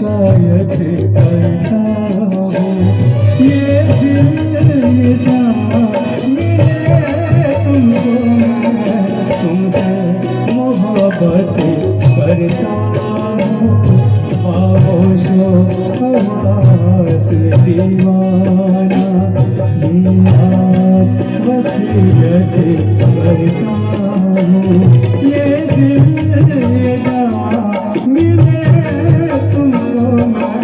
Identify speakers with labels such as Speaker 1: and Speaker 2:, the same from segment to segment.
Speaker 1: शिकायत करता हूँ। ये दिल ये जान मिले तुमको मैं तुमसे मोहब्बत करता हूँ। खामोशो आवाज़ दीवाना वसीयत करता हूँ। ये दिल ये जान मिले तुमको मैं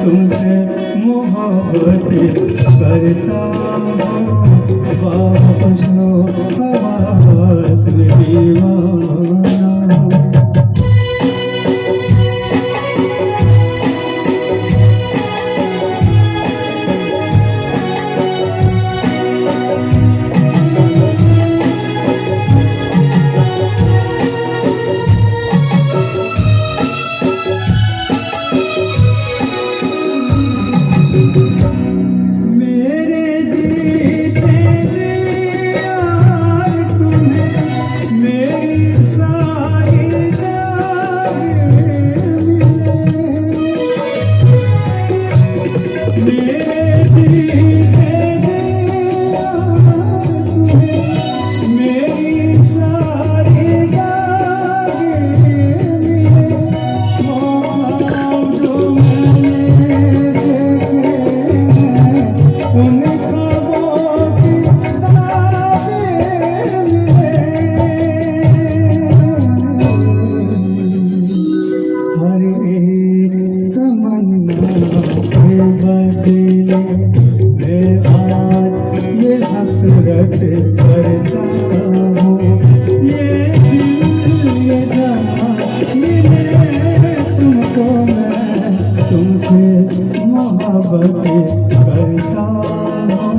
Speaker 1: तुमसे मोहब्बत करता हूँ। खामोशो आवाज़ दीवाना। हसरत करता हूँ। ये दिल ये जान मिले तुमको मैं तुमसे मोहब्बत करता हूँ।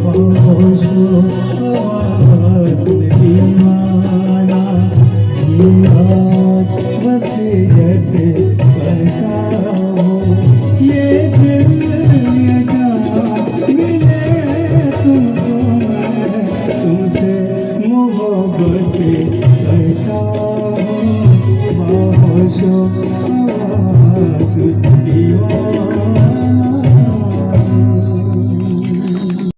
Speaker 1: खामोशो आवाज़ दीवाना वसीयत करता हूँ। ये दिल ये जान मिले तुमको मैं तुमसे मोहब्बत करता हूँ। खामोशो